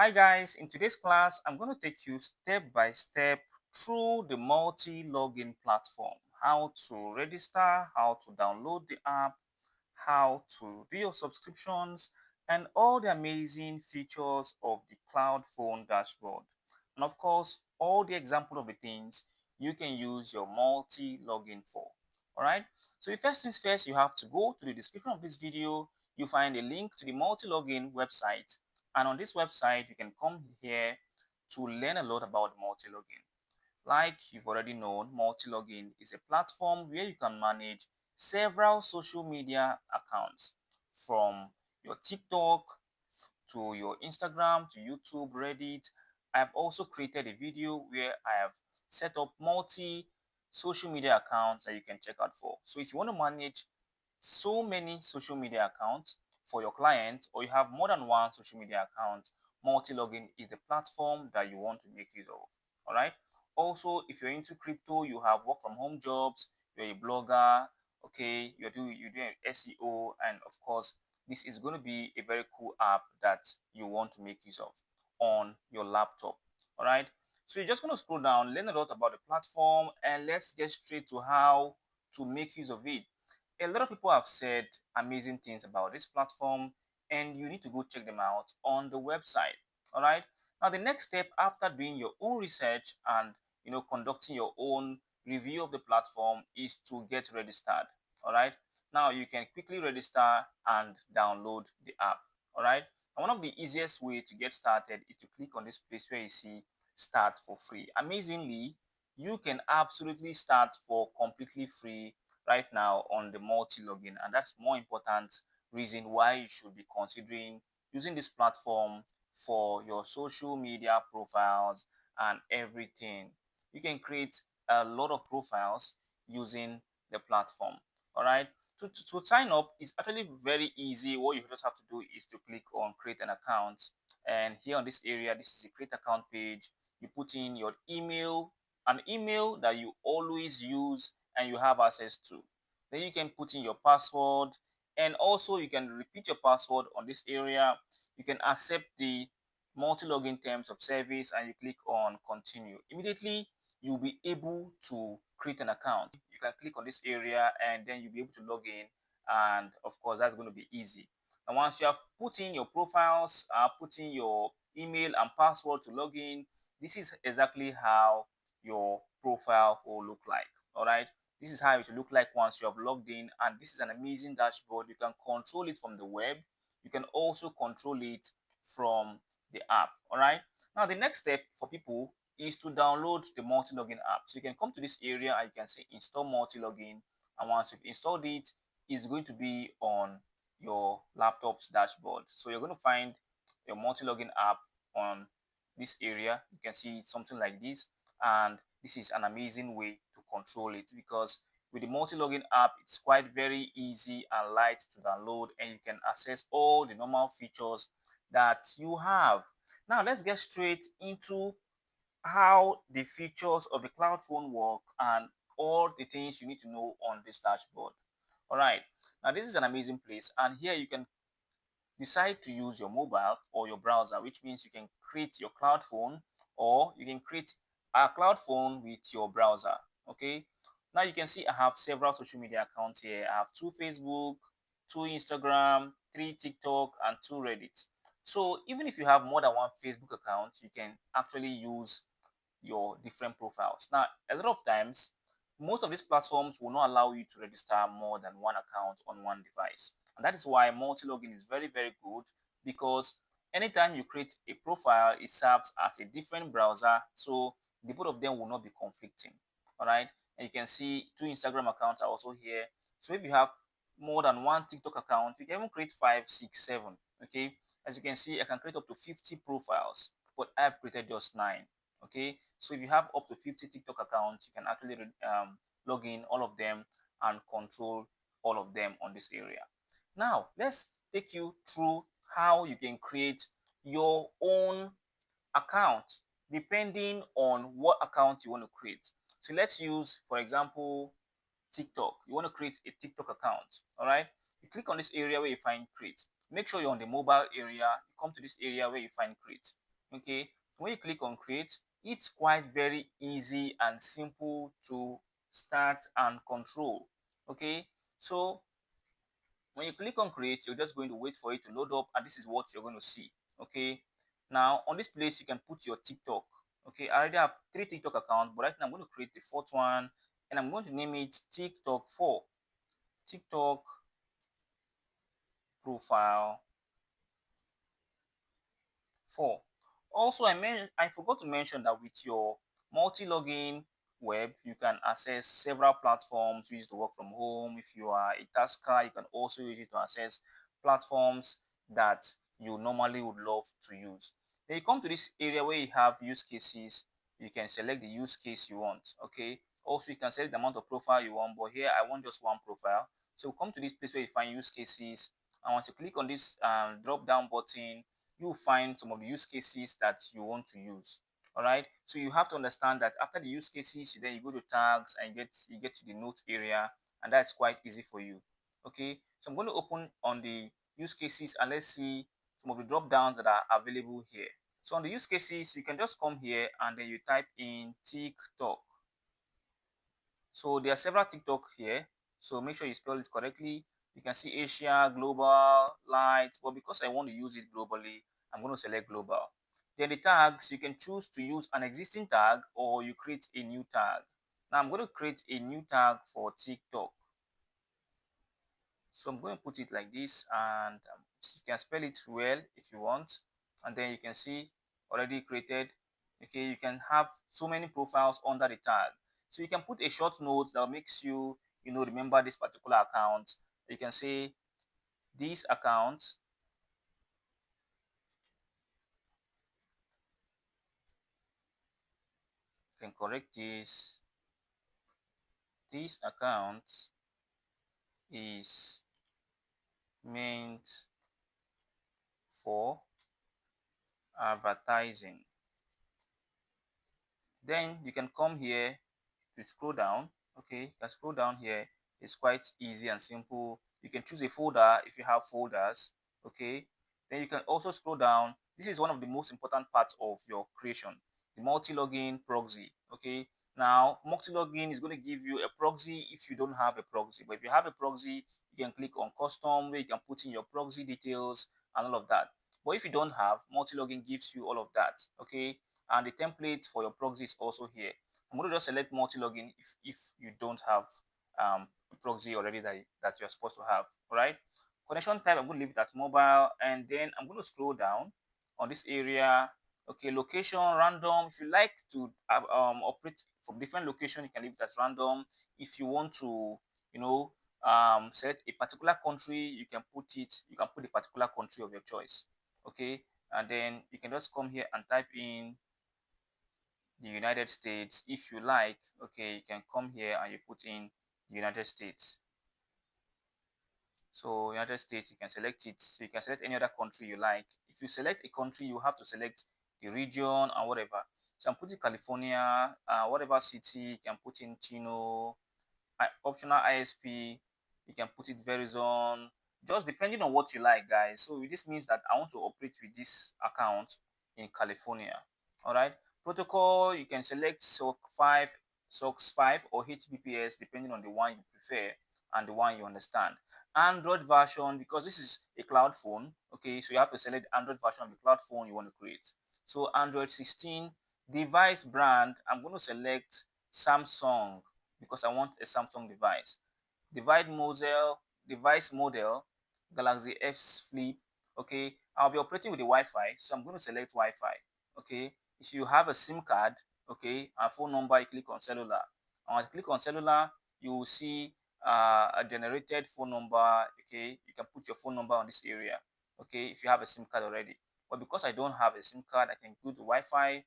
Hi guys, in today's class, I'm going to take you step by step through the multi-login platform, how to register, how to download the app, how to do your subscriptions, and all the amazing features of the CloudPhone dashboard. And of course, all the example of the things you can use your multi-login for. All right. So the first things first, you have to go to the description of this video. You find a link to the multi-login website, and on this website, you can come here to learn a lot about multi-login. Like you've already known, MultiLogin is a platform where you can manage several social media accounts from your TikTok to your Instagram to YouTube, Reddit. I've also created a video where I have set up multi social media accounts that you can check out for. So if you want to manage so many social media accounts for your clients, or you have more than one social media account, MultiLogin is the platform that you want to make use of. All right. Also, if you're into crypto, you have work from home jobs, you're a blogger, okay, you're doing SEO, and of course, this is going to be a very cool app that you want to make use of on your laptop. All right. So you're just going to scroll down, learn a lot about the platform, and let's get straight to how to make use of it. A lot of people have said amazing things about this platform, and you need to go check them out on the website. All right. Now, the next step after doing your own research and conducting your own review of the platform is to get registered. All right. Now you can quickly register and download the app. All right. And one of the easiest way to get started is to click on this place where you see start for free. Amazingly, you can absolutely start for completely free right now on the multi-login, and that's more important reason why you should be considering using this platform for your social media profiles and everything. You can create a lot of profiles using the platform. All right. To sign up is actually very easy. What you just have to do is to click on create an account, and here on this area, this is a create account page. You put in your email, an email that you always use and you have access to. Then you can put in your password, and also you can repeat your password on this area. You can accept the multi-login terms of service and you click on continue. Immediately you'll be able to create an account. You can click on this area and then you'll be able to log in, and of course that's going to be easy. And once you have put in your profiles, put in your email and password to log in, this is exactly how your profile will look like. All right, this is how it will look like once you have logged in, and this is an amazing dashboard. You can control it from the web. You can also control it from the app. All right, now the next step for people is to download the multi-login app. So you can come to this area and you can say install multi-login, and once you've installed it, it's going to be on your laptop's dashboard. So you're going to find your multi-login app on this area. You can see something like this, and this is an amazing way to control it, because with the multi-login app, it's quite very easy and light to download, and you can access all the normal features that you have. Now let's get straight into how the features of the CloudPhone work and all the things you need to know on this dashboard. All right, now this is an amazing place, and here you can decide to use your mobile or your browser, which means you can create your cloud phone, or you can create a cloud phone with your browser. Okay, now you can see I have several social media accounts here. I have two Facebook, two Instagram, three TikTok, and two Reddit. So even if you have more than one Facebook account, you can actually use your different profiles. Now, a lot of times, most of these platforms will not allow you to register more than one account on one device. And that is why multi-login is very, very good, because anytime you create a profile, it serves as a different browser. So the both of them will not be conflicting. All right. And you can see two Instagram accounts are also here. So if you have more than one TikTok account, you can even create 5, 6, 7. Okay. As you can see, I can create up to 50 profiles, but I've created just 9. Okay, so if you have up to 50 TikTok accounts, you can actually log in all of them and control all of them on this area. Now let's take you through how you can create your own account depending on what account you want to create. So let's use, for example, TikTok. You want to create a TikTok account. All right, you click on this area where you find create. Make sure you're on the mobile area. You come to this area where you find create. Okay, when you click on create, it's quite very easy and simple to start and control. Okay, so when you click on create, you're just going to wait for it to load up, and this is what you're going to see. Okay, now on this place you can put your TikTok. Okay, I already have 3 TikTok accounts, but right now I'm going to create the fourth one, and I'm going to name it TikTok 4. TikTok profile 4. Also, I forgot to mention that with your multi-login web, you can access several platforms. You use to work from home. If you are a tasker, you can also use it to access platforms that you normally would love to use. Then you come to this area where you have use cases. You can select the use case you want. Okay. Also, you can select the amount of profile you want, but here I want just one profile. So come to this place where you find use cases. And once you click on this drop down button, you find some of the use cases that you want to use. All right, so you have to understand that after the use cases, then you go to tags and you get to the note area, and that's quite easy for you. Okay, so I'm going to open on the use cases and let's see some of the drop downs that are available here. So on the use cases, you can just come here and then you type in TikTok. So there are several TikTok here. So make sure you spell it correctly. You can see Asia, global, light, but because I want to use it globally, I'm going to select global. Then the tags, you can choose to use an existing tag or you create a new tag. Now I'm going to create a new tag for TikTok. So I'm going to put it like this, and you can spell it well if you want. And then you can see already created. Okay, you can have so many profiles under the tag. So you can put a short note that makes you, remember this particular account. You can say this account, you can correct this. This account is meant for advertising. Then you can come here to scroll down. Okay, you can scroll down here. It's quite easy and simple. You can choose a folder if you have folders. Okay, then you can also scroll down. This is one of the most important parts of your creation, the multi-login proxy. Okay, now multi-login is going to give you a proxy if you don't have a proxy, but if you have a proxy, you can click on custom where you can put in your proxy details and all of that. But if you don't have, multi-login gives you all of that. Okay, and the template for your proxy is also here. I'm going to just select multi-login if you don't have a proxy already that you're supposed to have. All right. Connection type, I'm going to leave it as mobile, and then I'm going to scroll down on this area. Okay, location random. If you like to operate from different location, you can leave it as random. If you want to, select a particular country, you can put it. You can put a particular country of your choice. Okay, and then you can just come here and type in the United States. If you like, okay, you can come here and you put in the United States. So United States, you can select it. So you can select any other country you like. If you select a country, you have to select the region and whatever. So I'm putting California, whatever city, you can put in Chino, optional ISP, you can put it Verizon, just depending on what you like, guys. So this means that I want to operate with this account in California. All right. Protocol, you can select SOC 5 or HTTPS depending on the one you prefer and the one you understand. Android version, because this is a cloud phone, okay, so you have to select the Android version of the cloud phone you want to create. So Android 16, device brand, I'm going to select Samsung because I want a Samsung device. Device model, Galaxy S Flip. Okay, I'll be operating with the Wi-Fi, so I'm going to select Wi-Fi. Okay, if you have a SIM card, okay, a phone number, you click on cellular. And once you click on cellular, you will see a generated phone number. Okay, you can put your phone number on this area. Okay, if you have a SIM card already. But because I don't have a SIM card, I can go to Wi-Fi.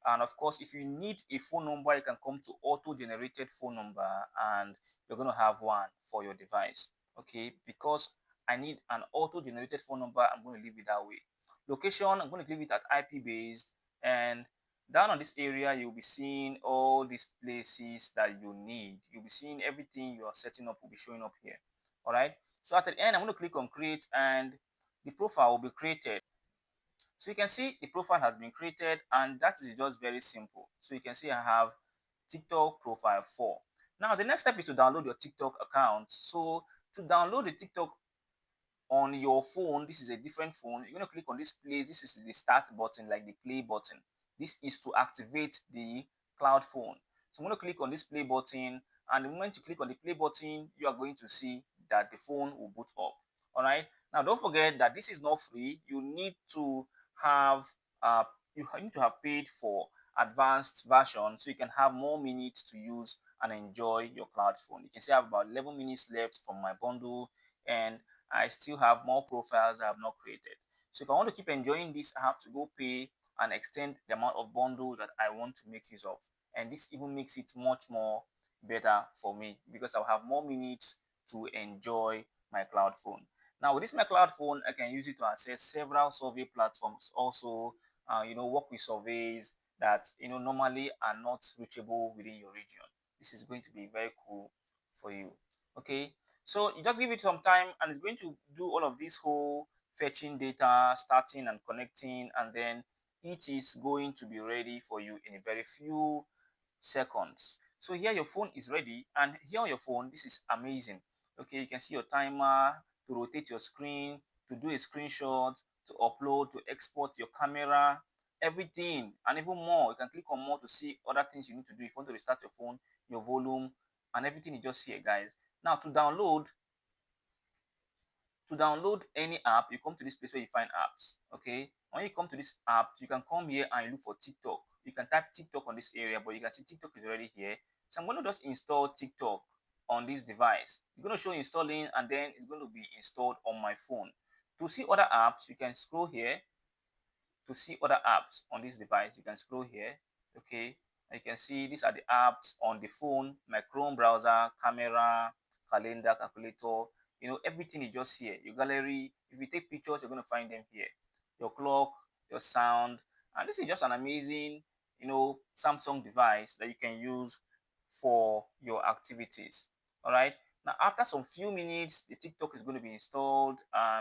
And of course, if you need a phone number, you can come to auto-generated phone number, and you're going to have one for your device. Okay, because I need an auto-generated phone number, I'm going to leave it that way. Location, I'm going to leave it at IP based, and down on this area, you'll be seeing all these places that you need. You'll be seeing everything you are setting up will be showing up here. All right. So at the end, I'm going to click on create, and the profile will be created. So you can see the profile has been created, and that is just very simple. So you can see I have TikTok profile 4. Now the next step is to download your TikTok account. So to download the TikTok on your phone, this is a different phone, you're going to click on this place. This is the start button, like the play button. This is to activate the CloudPhone. So I'm going to click on this play button, and the moment you click on the play button, you are going to see that the phone will boot up. All right, now don't forget that this is not free. You need to have you need to have paid for advanced version so you can have more minutes to use and enjoy your CloudPhone. You can see I have about 11 minutes left from my bundle, and I still have more profiles I have not created. So if I want to keep enjoying this, I have to go pay and extend the amount of bundle that I want to make use of. And this even makes it much more better for me because I'll have more minutes to enjoy my cloud phone. Now with this my cloud phone, I can use it to access several survey platforms. Also, work with surveys that normally are not reachable within your region. This is going to be very cool for you. Okay, so you just give it some time, and it's going to do all of this whole fetching data, starting and connecting, and then it is going to be ready for you in a very few seconds. So here your phone is ready, and here on your phone, this is amazing. Okay, you can see your timer to rotate your screen, to do a screenshot, to upload, to export your camera, everything, and even more. You can click on more to see other things you need to do if you want to restart your phone, your volume, and everything is just here, guys. Now to download any app, you come to this place where you find apps. Okay, when you come to this app, you can come here and look for TikTok. You can type TikTok on this area, but you can see TikTok is already here. So I'm going to just install TikTok on this device. It's going to show installing, and then it's going to be installed on my phone. To see other apps, you can scroll here. To see other apps on this device, you can scroll here. Okay, and you can see these are the apps on the phone: my Chrome browser, camera, calendar, calculator. Everything is just here. Your gallery, if you take pictures, you're going to find them here. Your clock, your sound, and this is just an amazing Samsung device that you can use for your activities. All right, now after some few minutes, the TikTok is going to be installed.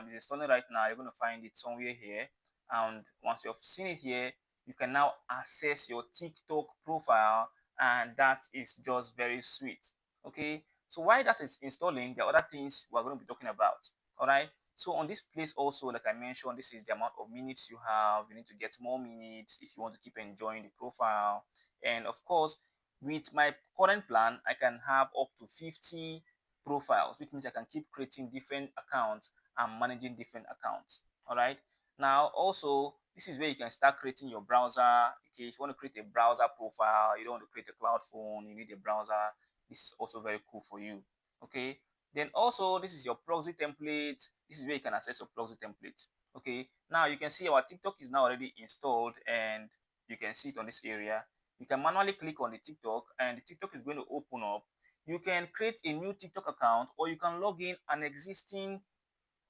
It's installing right now. You're going to find it somewhere here, and once you've seen it here, you can now access your TikTok profile, and that is just very sweet. Okay, so while that is installing, there are other things we're going to be talking about. All right, so on this place also, like I mentioned, this is the amount of minutes you have. You need to get more minutes if you want to keep enjoying the profile. And of course, with my current plan, I can have up to 50 profiles, which means I can keep creating different accounts and managing different accounts. All right, now also, this is where you can start creating your browser. Okay, if you want to create a browser profile, you don't want to create a cloud phone, you need a browser. This is also very cool for you. Okay, then also this is your proxy template. This is where you can access your proxy template. Okay, now you can see our TikTok is now already installed, and you can see it on this area. You can manually click on the TikTok, and the TikTok is going to open up. You can create a new TikTok account, or you can log in an existing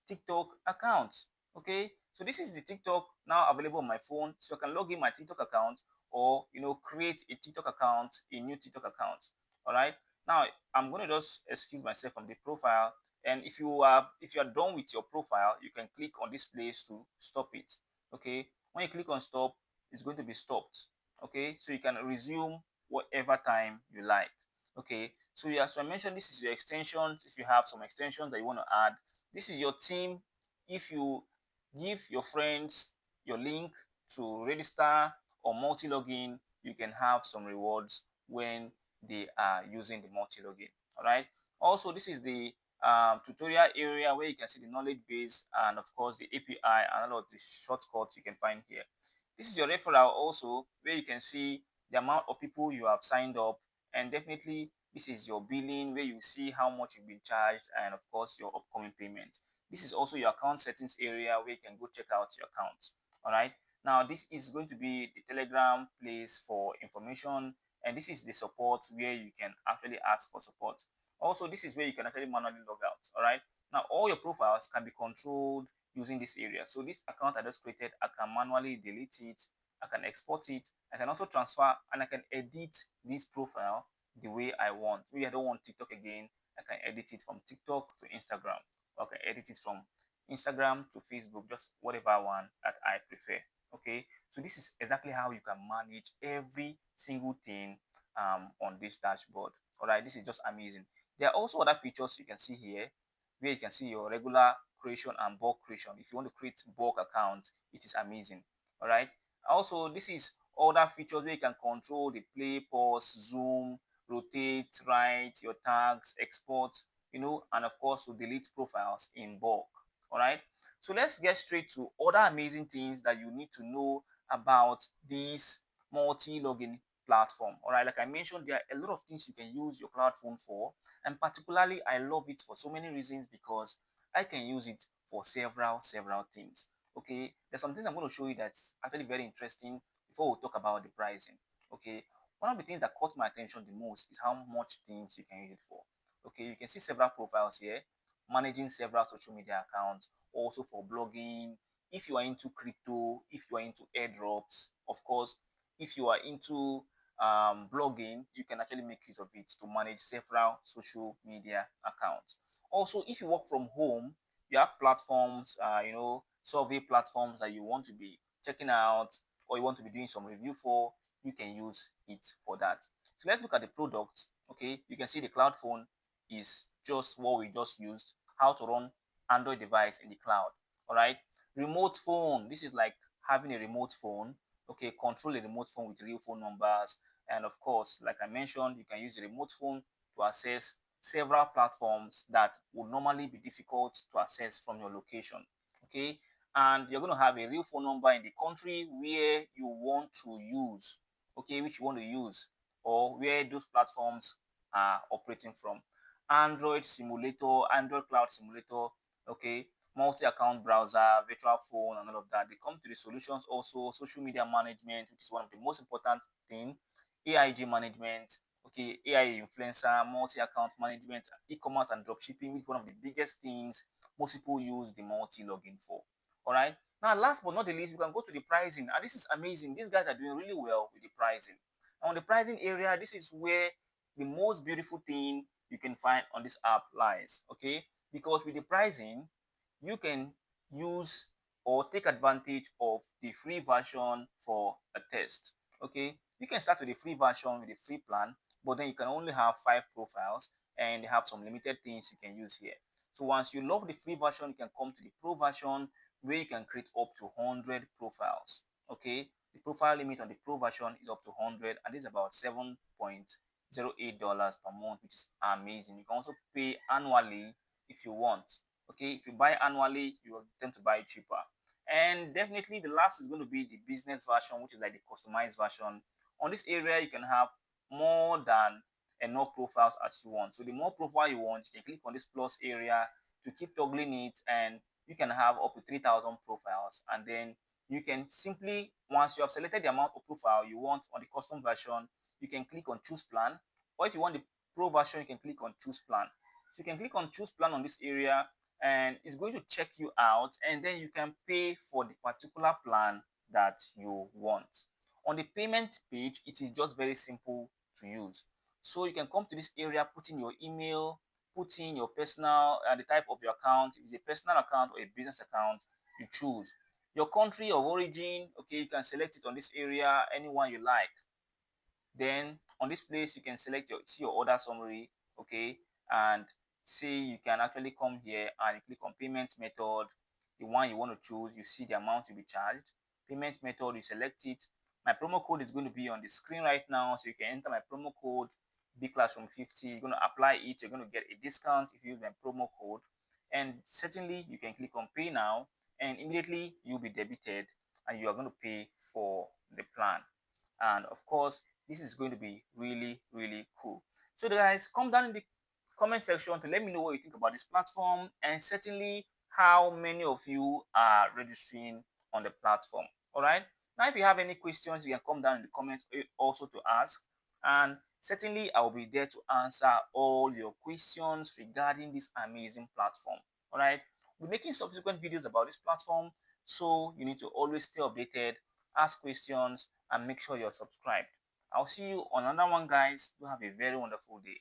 TikTok account. Okay, so this is the TikTok now available on my phone, so I can log in my TikTok account, or create a TikTok account, a new TikTok account. All right, now I'm going to just excuse myself from the profile, and if you are done with your profile, you can click on this place to stop it. Okay, when you click on stop, it's going to be stopped. Okay, so you can resume whatever time you like. Okay, so yeah, so I mentioned this is your extensions. If you have some extensions that you want to add, this is your team. If you give your friends your link to register or multi-login, you can have some rewards when they are using the multi-login. All right, also this is the tutorial area where you can see the knowledge base, and of course the API and all of the shortcuts you can find here. This is your referral also, where you can see the amount of people you have signed up, and definitely this is your billing, where you see how much you've been charged, and of course your upcoming payment. This is also your account settings area, where you can go check out your account. All right, now this is going to be the Telegram place for information, and this is the support, where you can actually ask for support. Also, this is where you can actually manually log out. All right, now all your profiles can be controlled using this area. So this account I just created, I can manually delete it, I can export it, I can also transfer, and I can edit this profile the way I want. Maybe I don't want TikTok again, I can edit it from TikTok to Instagram, or I can edit it from Instagram to Facebook, just whatever one that I prefer. Okay, so this is exactly how you can manage every single thing on this dashboard. All right, this is just amazing. There are also other features you can see here where you can see your regular creation and bulk creation. If you want to create bulk accounts, it is amazing. All right, also this is other features where you can control the play, pause, zoom, rotate, write your tags, export, and of course to delete profiles in bulk. All right, so let's get straight to other amazing things that you need to know about this multi-login platform. All right, like I mentioned, there are a lot of things you can use your CloudPhone for, and particularly I love it for so many reasons because I can use it for several things. Okay, there's some things I'm going to show you that's actually very interesting before we talk about the pricing. Okay, one of the things that caught my attention the most is how much things you can use it for. Okay, you can see several profiles here, managing several social media accounts, also for blogging. If you are into crypto, if you are into airdrops, of course, if you are into blogging, you can actually make use of it to manage several social media accounts. Also, if you work from home, you have platforms, survey platforms that you want to be checking out or you want to be doing some review for, you can use it for that. So let's look at the product. Okay, you can see the cloud phone is just what we just used, how to run Android device in the cloud. All right, remote phone, this is like having a remote phone. Okay, control a remote phone with real phone numbers, and of course, like I mentioned, you can use the remote phone to access several platforms that would normally be difficult to access from your location. Okay, and you're going to have a real phone number in the country where you want to use, okay, which you want to use, or where those platforms are operating from. Android simulator, Android cloud simulator, okay, multi-account browser, virtual phone, and all of that. They come to the solutions also, social media management, which is one of the most important thing, AIG management, okay, AI influencer, multi-account management, e-commerce and dropshipping, which is one of the biggest things most people use the multi-login for. All right. Now, last but not the least, we can go to the pricing, and this is amazing. These guys are doing really well with the pricing. And on the pricing area, this is where the most beautiful thing you can find on this app lies. Okay, because with the pricing, you can use or take advantage of the free version for a test. Okay, you can start with the free version with the free plan, but then you can only have 5 profiles and they have some limited things you can use here. So once you love the free version, you can come to the pro version where you can create up to 100 profiles. Okay, the profile limit on the pro version is up to 100 and it's about $7.08 per month, which is amazing. You can also pay annually if you want. Okay, if you buy annually, you will tend to buy cheaper. And definitely the last is going to be the business version, which is like the customized version. On this area, you can have more than enough profiles as you want. So the more profile you want, you can click on this plus area to keep toggling it, and you can have up to 3,000 profiles. And then you can simply, once you have selected the amount of profile you want on the custom version, you can click on choose plan. Or if you want the pro version, you can click on choose plan. So you can click on choose plan on this area and it's going to check you out, and then you can pay for the particular plan that you want. On the payment page, it is just very simple to use. So you can come to this area, put in your email, put in your personal, the type of your account. If it's a personal account or a business account, you choose. Your country of origin, okay, you can select it on this area, anyone you like. Then on this place, you can select your see your order summary, okay, and see you can actually come here and click on payment method, the one you want to choose. You see the amount to be charged. Payment method, you select it. My promo code is going to be on the screen right now, so you can enter my promo code bclassroom50. You're going to apply it. You're going to get a discount if you use my promo code, and certainly you can click on pay now, and immediately you'll be debited, and you are going to pay for the plan. And of course, this is going to be really cool. So guys, come down in the comment section to let me know what you think about this platform, and certainly how many of you are registering on the platform. All right, now if you have any questions, you can come down in the comments also to ask, and certainly I'll be there to answer all your questions regarding this amazing platform. All right, we're making subsequent videos about this platform, so you need to always stay updated, ask questions, and make sure you're subscribed. I'll see you on another one, guys. You have a very wonderful day.